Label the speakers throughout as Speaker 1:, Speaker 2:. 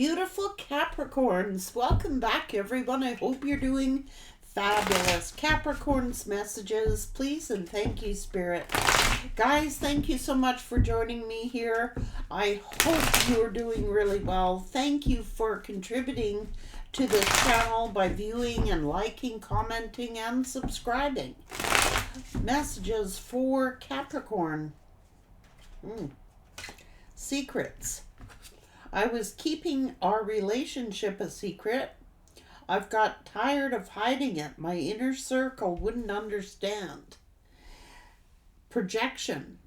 Speaker 1: Beautiful Capricorns, welcome back everyone. I hope you're doing fabulous. Capricorn's messages, please and thank you, Spirit. Guys, thank you so much for joining me here. I hope you're doing really well. Thank you for contributing to this channel by viewing and liking, commenting, and subscribing. Messages for Capricorn. Secrets. I was keeping our relationship a secret. I've got tired of hiding it. My inner circle wouldn't understand. Projection.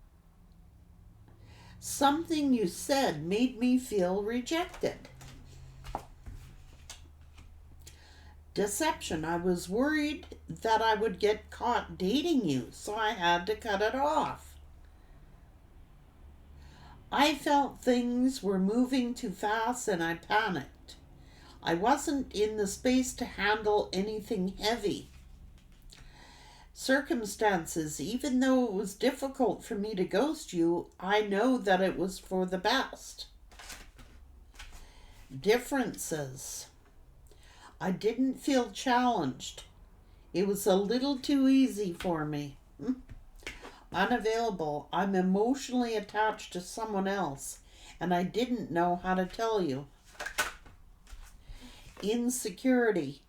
Speaker 1: Something you said made me feel rejected. Deception. I was worried that I would get caught dating you, so I had to cut it off. I felt things were moving too fast and I panicked. I wasn't in the space to handle anything heavy. Circumstances. Even though it was difficult for me to ghost you, I know that it was for the best. Differences. I didn't feel challenged. It was a little too easy for me. Unavailable. I'm emotionally attached to someone else, and I didn't know how to tell you. Insecurity.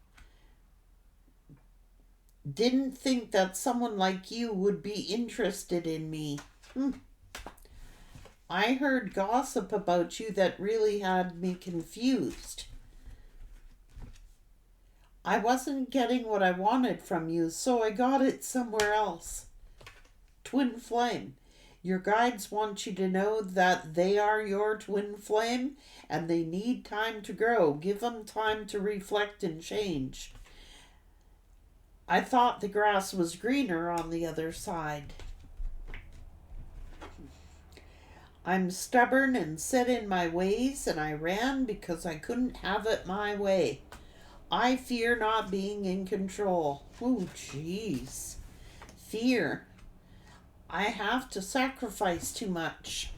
Speaker 1: Didn't think that someone like you would be interested in me. I heard gossip about you that really had me confused. I wasn't getting what I wanted from you, so I got it somewhere else. Twin flame. Your guides want you to know that they are your twin flame and they need time to grow. Give them time to reflect and change. I thought the grass was greener on the other side. I'm stubborn and set in my ways, and I ran because I couldn't have it my way. I fear not being in control. Oh, jeez. Fear. I have to sacrifice too much.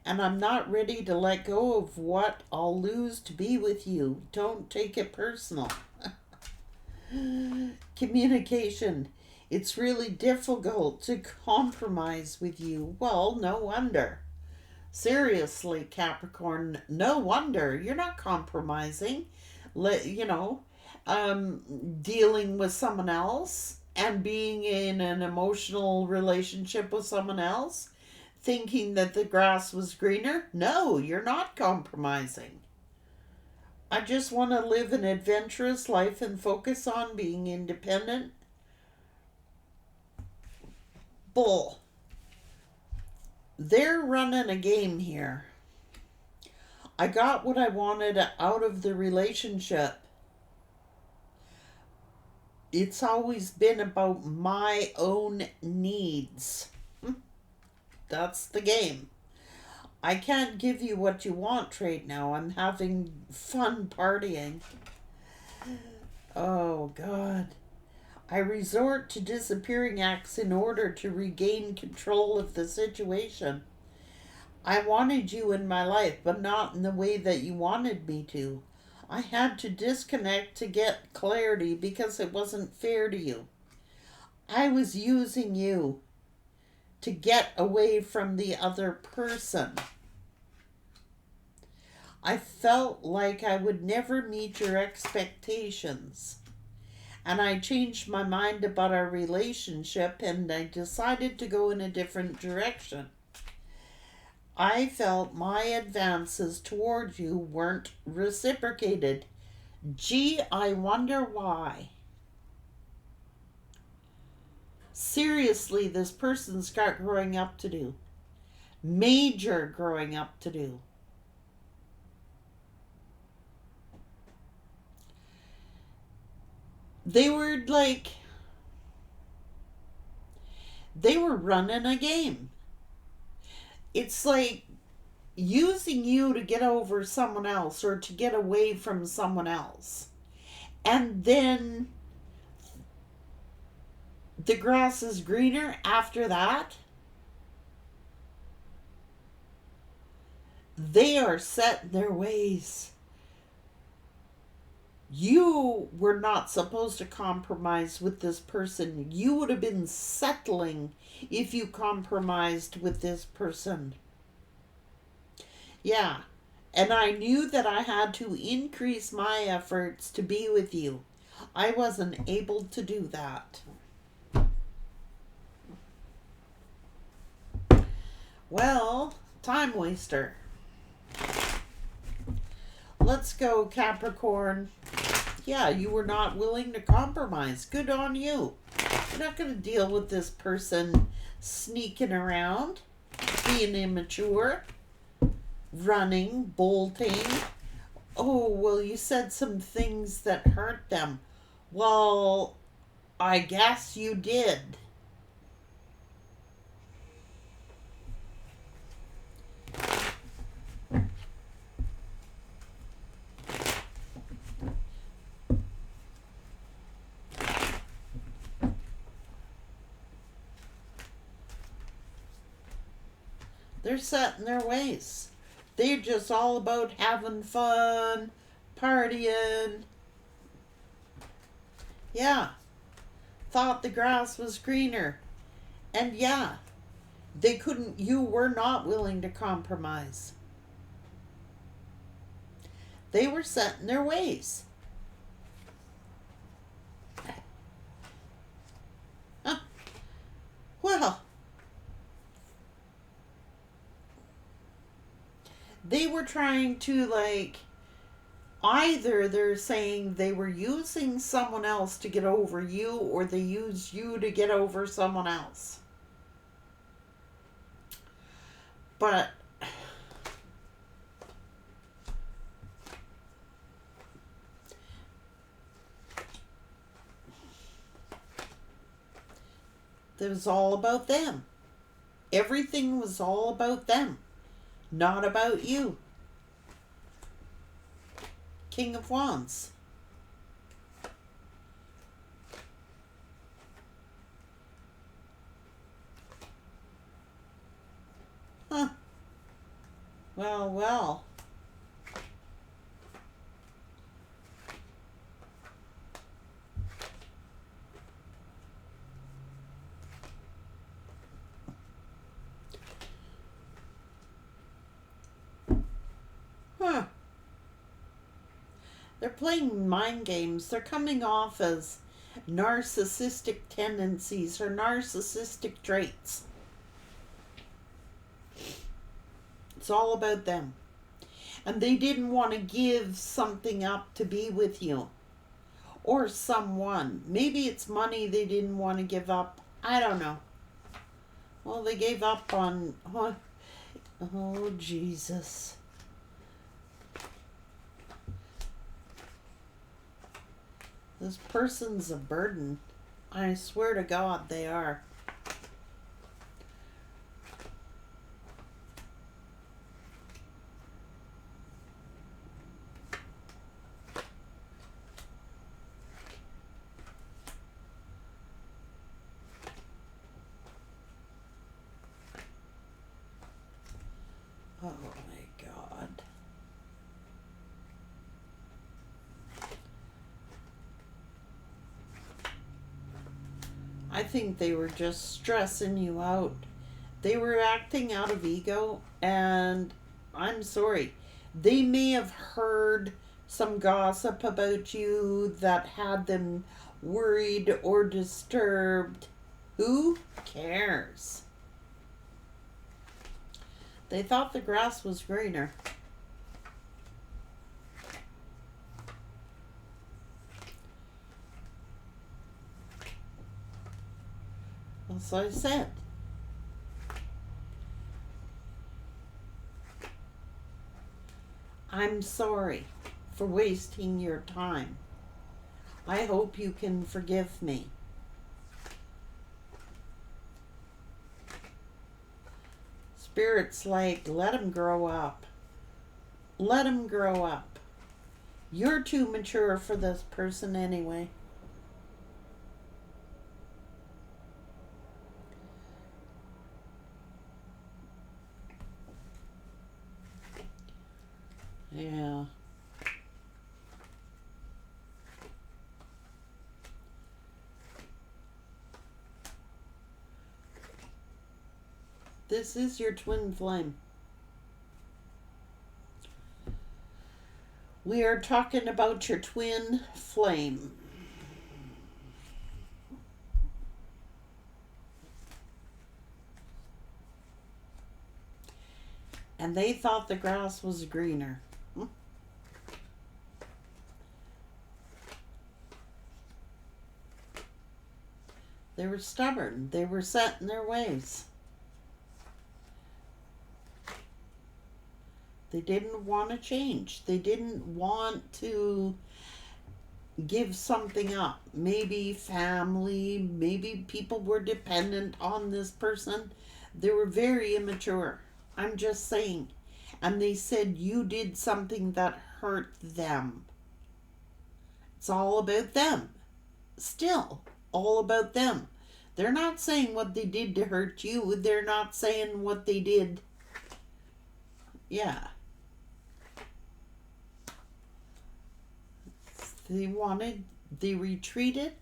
Speaker 1: And I'm not ready to let go of what I'll lose to be with you. Don't take it personal. Communication. It's really difficult to compromise with you. Well, no wonder. Seriously, Capricorn, no wonder. You're not compromising. Dealing with someone else and being in an emotional relationship with someone else, thinking that the grass was greener. No, you're not compromising. I just want to live an adventurous life and focus on being independent. Bull. They're running a game here. I got what I wanted out of the relationship. It's always been about my own needs. That's the game. I can't give you what you want right now. I'm having fun partying. Oh, God. I resort to disappearing acts in order to regain control of the situation. I wanted you in my life, but not in the way that you wanted me to. I had to disconnect to get clarity because it wasn't fair to you. I was using you to get away from the other person. I felt like I would never meet your expectations. And I changed my mind about our relationship and I decided to go in a different direction. I felt my advances toward you weren't reciprocated. Gee, I wonder why. Seriously, this person's got growing up to do. Major growing up to do. They were running a game. It's like using you to get over someone else or to get away from someone else. And then the grass is greener after that. They are set in their ways. You were not supposed to compromise with this person. You would have been settling if you compromised with this person. Yeah. And I knew that I had to increase my efforts to be with you. I wasn't able to do that. Well, time waster. Let's go, Capricorn. Yeah, you were not willing to compromise. Good on you. You're not going to deal with this person sneaking around, being immature, running, bolting. Oh, well, you said some things that hurt them. Well, I guess you did. They're set in their ways. They're just all about having fun, partying. Yeah. Thought the grass was greener. And yeah, you were not willing to compromise. They were set in their ways. Huh. Well, they were trying to, either they're saying they were using someone else to get over you, or they used you to get over someone else. But it was all about them. Everything was all about them, not about you. King of Wands. Huh. Well, well. Huh. They're playing mind games. They're coming off as narcissistic tendencies or narcissistic traits. It's all about them. And they didn't want to give something up to be with you. Or someone. Maybe it's money they didn't want to give up. I don't know. Well, they gave up on... Oh, Jesus. This person's a burden. I swear to God they are. Oh my God. I think they were just stressing you out. They were acting out of ego, and I'm sorry. They may have heard some gossip about you that had them worried or disturbed. Who cares? They thought the grass was greener. That's what I said. I'm sorry for wasting your time. I hope you can forgive me. Spirit's like, let him grow up. Let him grow up. You're too mature for this person anyway. Yeah. This is your twin flame. We are talking about your twin flame. And they thought the grass was greener. They were stubborn. They were set in their ways. They didn't want to change. They didn't want to give something up. Maybe family, maybe people were dependent on this person. They were very immature. I'm just saying. And they said you did something that hurt them. It's all about them. Still, all about them. They're not saying what they did to hurt you. They're not saying what they did. Yeah. They retreated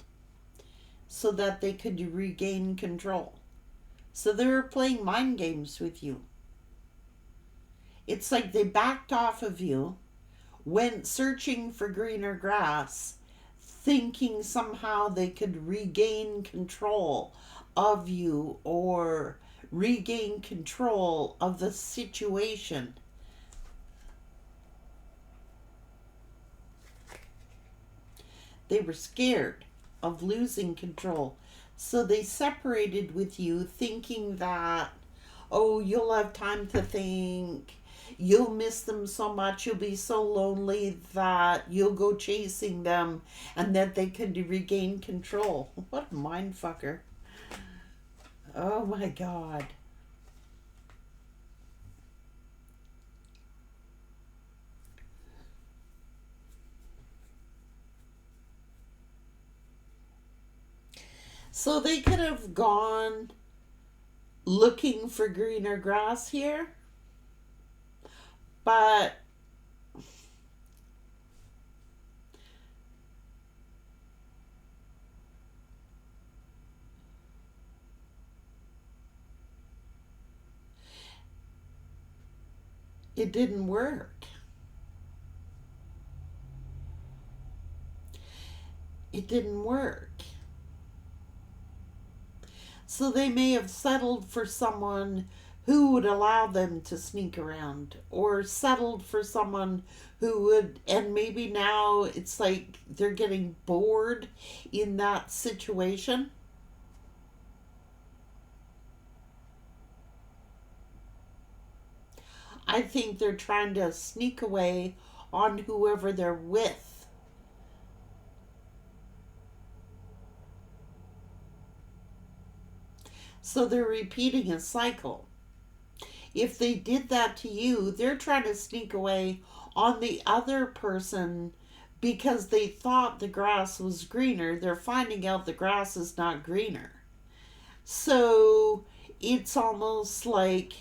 Speaker 1: so that they could regain control. So they were playing mind games with you. It's like they backed off of you, went searching for greener grass, thinking somehow they could regain control of you or regain control of the situation. They were scared of losing control. So they separated with you thinking that, oh, you'll have time to think. You'll miss them so much. You'll be so lonely that you'll go chasing them and that they could regain control. What a mind fucker. Oh my God. So they could have gone looking for greener grass here, but it didn't work. It didn't work. So they may have settled for someone who would allow them to sneak around, or settled for someone who would, and maybe now it's like they're getting bored in that situation. I think they're trying to sneak away on whoever they're with. So they're repeating a cycle. If they did that to you, they're trying to sneak away on the other person because they thought the grass was greener. They're finding out the grass is not greener. So it's almost like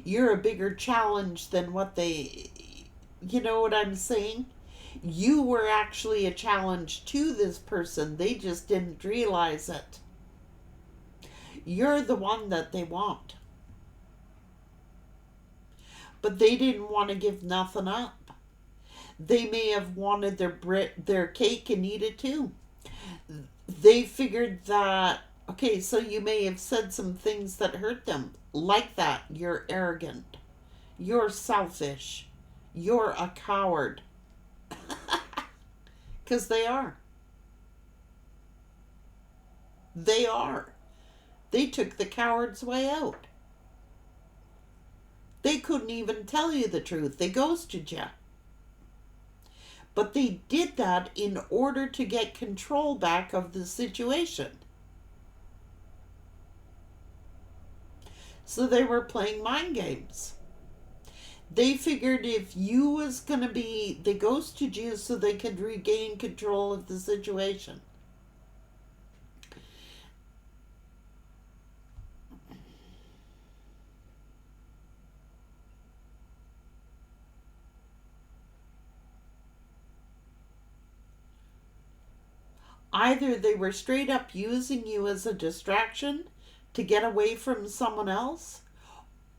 Speaker 1: you're a bigger challenge than what they, you know what I'm saying? You were actually a challenge to this person. They just didn't realize it. You're the one that they want. But they didn't want to give nothing up. They may have wanted their cake and eat it too. They figured that, okay, so you may have said some things that hurt them. Like that, you're arrogant. You're selfish. You're a coward. Because they are. They are. They took the coward's way out. They couldn't even tell you the truth. They ghosted you. But they did that in order to get control back of the situation. So they were playing mind games. They figured if you was going to be, they ghosted you so they could regain control of the situation. Either they were straight up using you as a distraction to get away from someone else,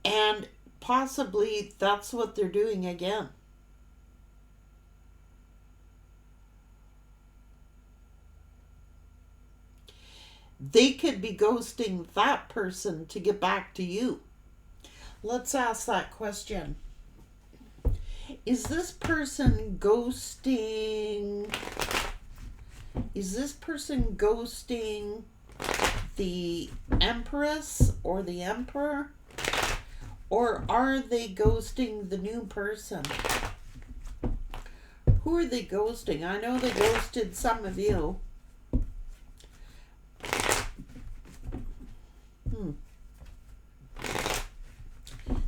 Speaker 1: and possibly that's what they're doing again. They could be ghosting that person to get back to you. Let's ask that question. Is this person ghosting? Is this person ghosting the Empress or the Emperor? Or are they ghosting the new person? Who are they ghosting? I know they ghosted some of you.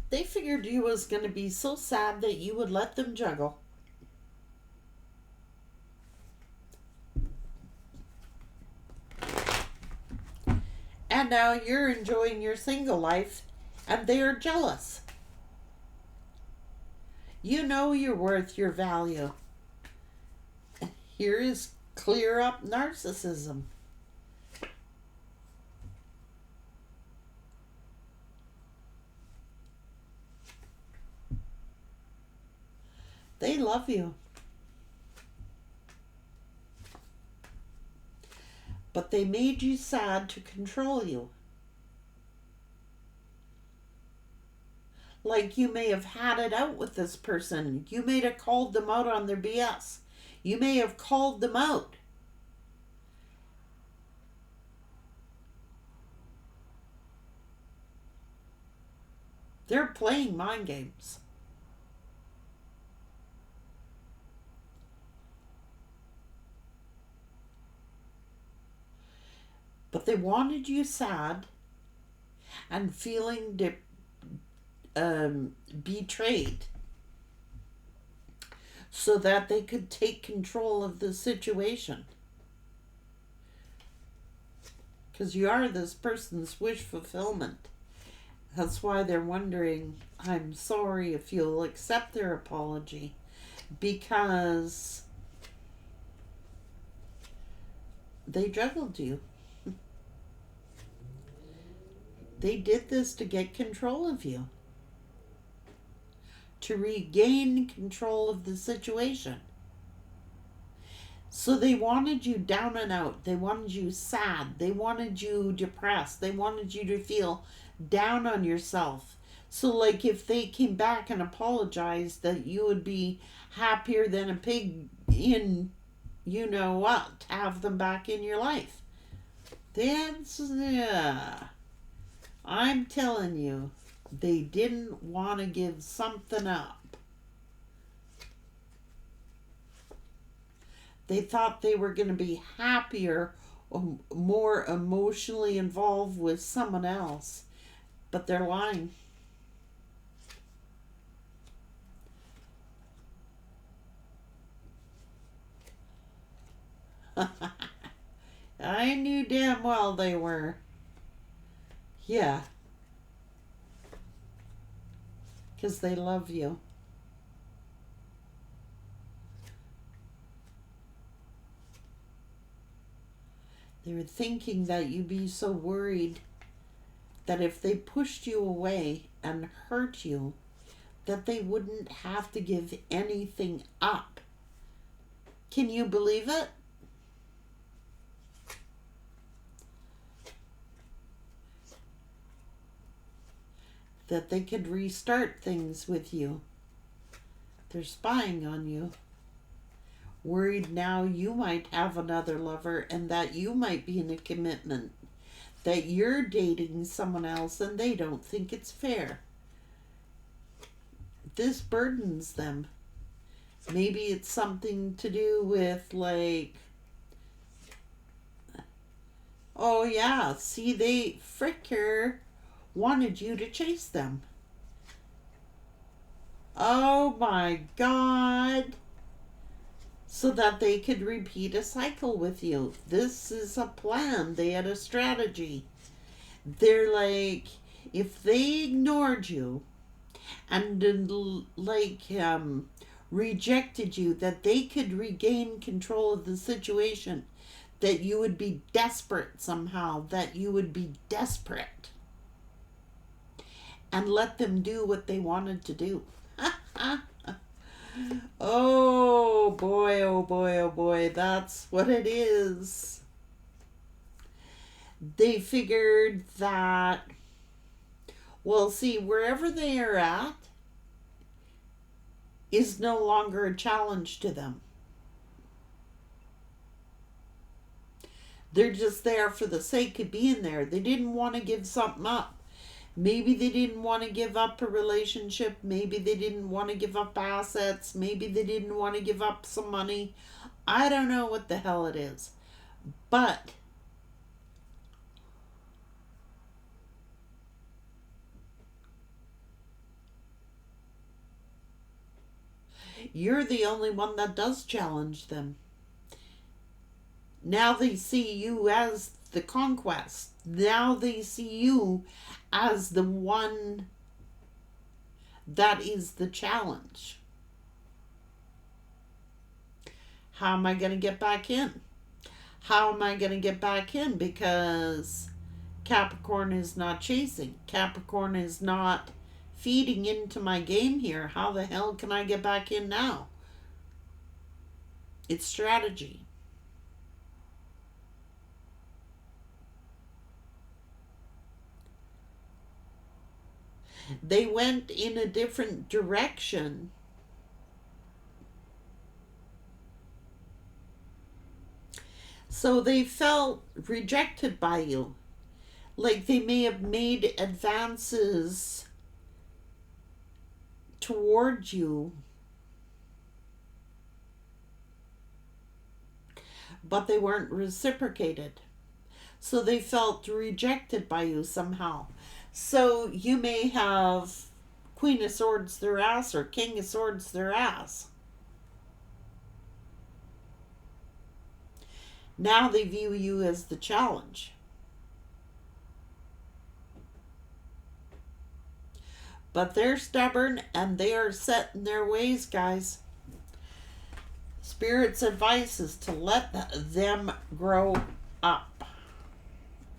Speaker 1: They figured you was going to be so sad that you would let them juggle. And now you're enjoying your single life and they are jealous. You know your worth, your value. Here is clear up narcissism. They love you. But they made you sad to control you. Like you may have had it out with this person. You may have called them out on their BS. You may have called them out. They're playing mind games. But they wanted you sad and feeling betrayed so that they could take control of the situation. Because you are this person's wish fulfillment. That's why they're wondering, I'm sorry, if you'll accept their apology. Because they juggled you. They did this to get control of you. To regain control of the situation. So they wanted you down and out. They wanted you sad. They wanted you depressed. They wanted you to feel down on yourself. So like if they came back and apologized, that you would be happier than a pig in you know what, to have them back in your life. That's, yeah. I'm telling you, they didn't want to give something up. They thought they were going to be happier, or more emotionally involved with someone else. But they're lying. I knew damn well they were. Yeah. Because they love you. They were thinking that you'd be so worried that if they pushed you away and hurt you, that they wouldn't have to give anything up. Can you believe it? That they could restart things with you. They're spying on you. Worried now you might have another lover and that you might be in a commitment. That you're dating someone else and they don't think it's fair. This burdens them. Maybe it's something to do with like, oh yeah, see, they fricker wanted you to chase them. Oh my God. So that they could repeat a cycle with you. This is a plan. They had a strategy. They're like, if they ignored you and rejected you, that they could regain control of the situation. that you would be desperate somehow, that you would be desperate and let them do what they wanted to do. Oh boy, oh boy, oh boy, that's what it is. They figured that, well, see, wherever they are at is no longer a challenge to them. They're just there for the sake of being there. They didn't want to give something up. Maybe they didn't want to give up a relationship. Maybe they didn't want to give up assets. Maybe they didn't want to give up some money. I don't know what the hell it is. But you're the only one that does challenge them. Now they see you as the conquest. Now they see you as the one that is the challenge. How am I going to get back in? How am I going to get back in? Because Capricorn is not chasing. Capricorn is not feeding into my game here. How the hell can I get back in now? It's strategy. They went in a different direction. So they felt rejected by you. Like they may have made advances towards you, but they weren't reciprocated. So they felt rejected by you somehow. So you may have Queen of Swords their ass or King of Swords their ass. Now they view you as the challenge. But they're stubborn and they are set in their ways, guys. Spirit's advice is to let them grow up.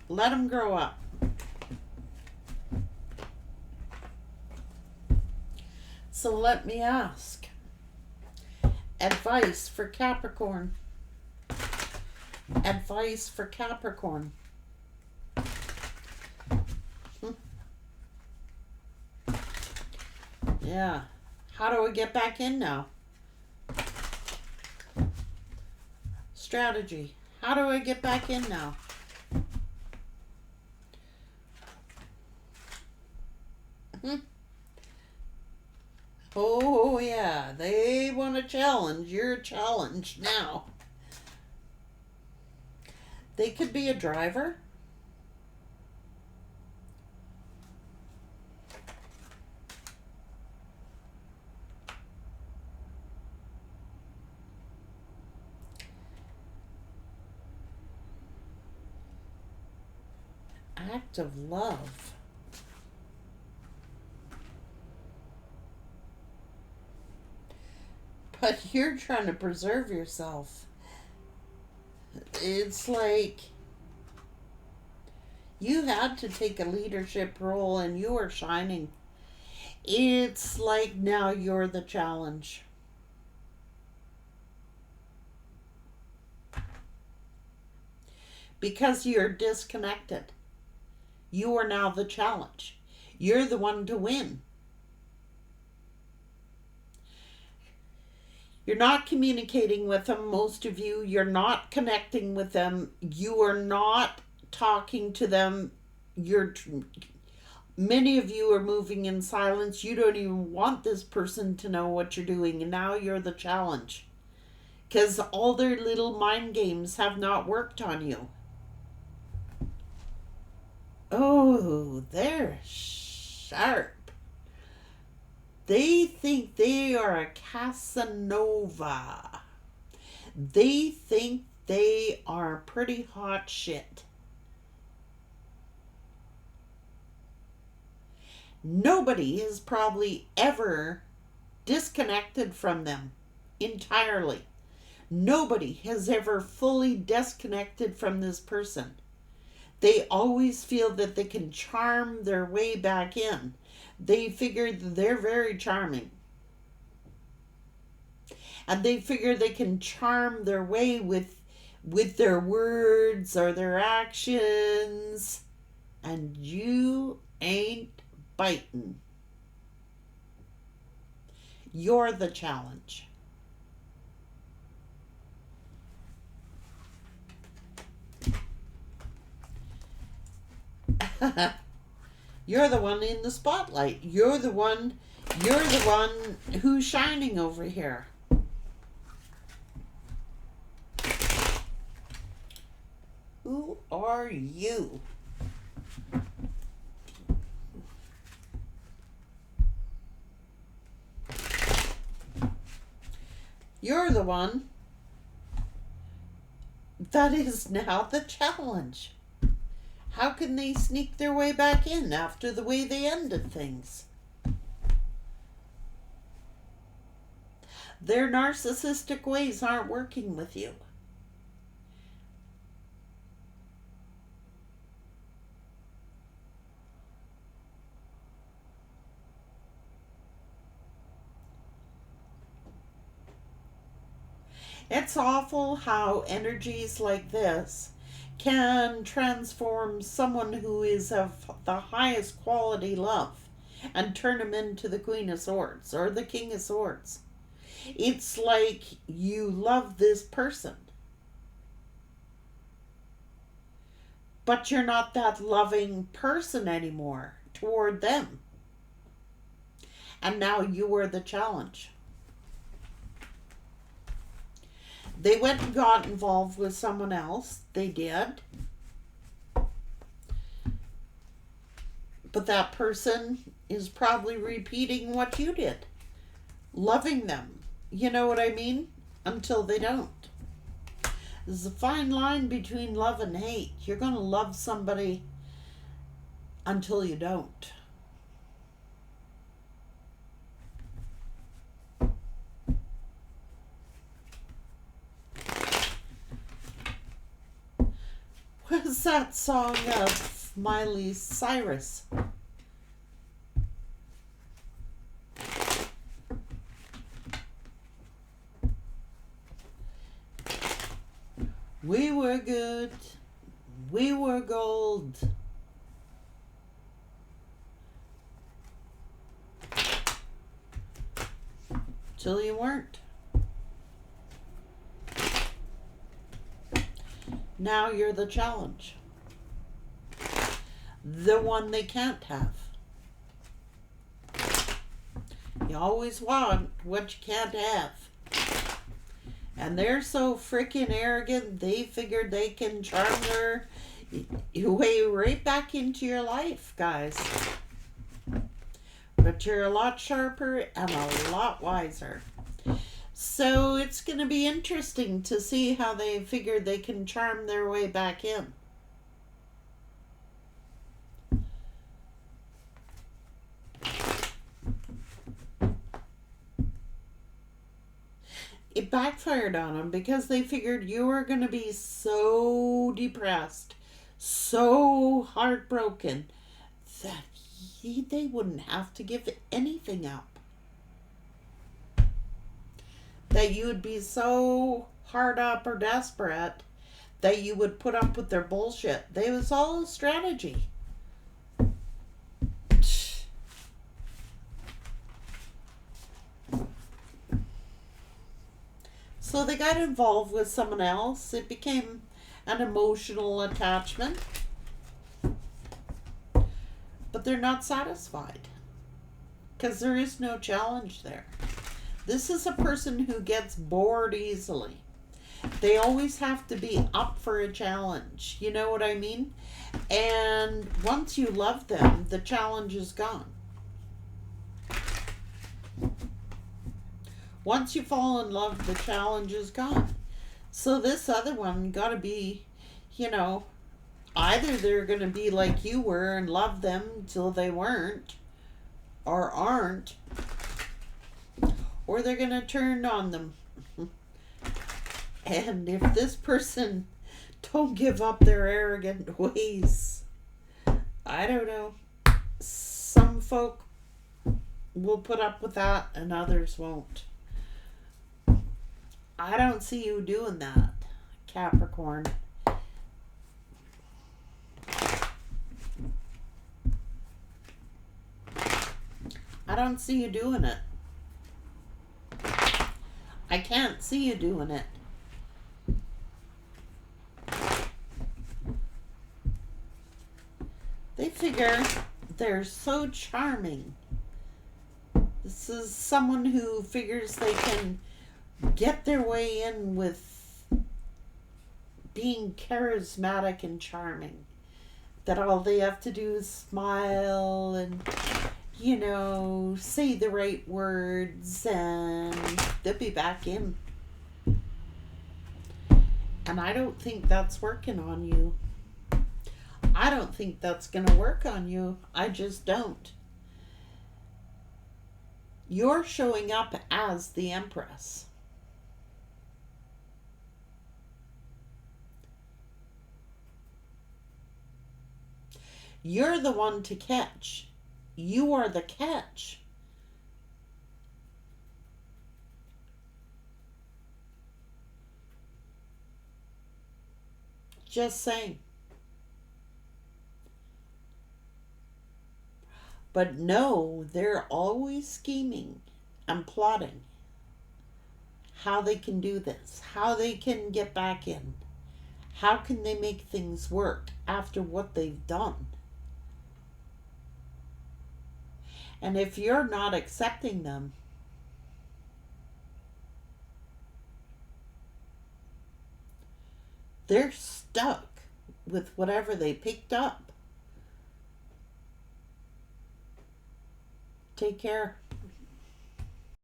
Speaker 1: Let them grow up. So let me ask. Advice for Capricorn. Advice for Capricorn. Yeah. How do I get back in now? Strategy. How do I get back in now? Oh, yeah. They want to challenge. You're challenged now. They could be a driver. Act of love. But you're trying to preserve yourself. It's like you had to take a leadership role and you are shining. It's like now you're the challenge. Because you're disconnected. You are now the challenge. You're the one to win. You're not communicating with them, most of you. You're not connecting with them. You are not talking to them. Many of you are moving in silence. You don't even want this person to know what you're doing. And now you're the challenge. Because all their little mind games have not worked on you. Oh, they're sharp. They think they are a Casanova. They think they are pretty hot shit. Nobody has probably ever disconnected from them entirely. Nobody has ever fully disconnected from this person. They always feel that they can charm their way back in. They figure that they're very charming. And they figure they can charm their way with their words or their actions. And you ain't biting. You're the challenge. You're the one in the spotlight. You're the one who's shining over here. Who are you? You're the one that is now the challenge. How can they sneak their way back in after the way they ended things? Their narcissistic ways aren't working with you. It's awful how energies like this can transform someone who is of the highest quality love and turn them into the Queen of Swords or the King of Swords. It's like you love this person, but you're not that loving person anymore toward them. And now you were the challenge. They went and got involved with someone else. They did. But that person is probably repeating what you did. Loving them. You know what I mean? Until they don't. There's a fine line between love and hate. You're going to love somebody until you don't. What's that song of Miley Cyrus? We were good, we were gold. Till you weren't. Now you're the challenge. The one they can't have. You always want what you can't have. And they're so freaking arrogant, they figured they can charm their way right back into your life, guys. But you're a lot sharper and a lot wiser. So it's going to be interesting to see how they figure they can charm their way back in. It backfired on them because they figured you were going to be so depressed, so heartbroken, that they wouldn't have to give anything up. That you would be so hard up or desperate that you would put up with their bullshit. It was all a strategy. So they got involved with someone else. It became an emotional attachment. But they're not satisfied. Because there is no challenge there. This is a person who gets bored easily. They always have to be up for a challenge. You know what I mean? And once you love them, the challenge is gone. Once you fall in love, the challenge is gone. So this other one got to be, either they're going to be like you were and love them till they weren't or aren't, or they're going to turn on them. And if this person don't give up their arrogant ways, I don't know. Some folk will put up with that and others won't. I don't see you doing that, Capricorn. I don't see you doing it. I can't see you doing it. They figure they're so charming. This is someone who figures they can get their way in with being charismatic and charming. That all they have to do is smile and, you know, say the right words and they'll be back in. And I don't think that's working on you. I don't think that's going to work on you. I just don't. You're showing up as the Empress. You're the one to catch. You are the catch. Just saying. But no, they're always scheming and plotting how they can do this, how they can get back in, how can they make things work after what they've done. And if you're not accepting them, they're stuck with whatever they picked up. Take care.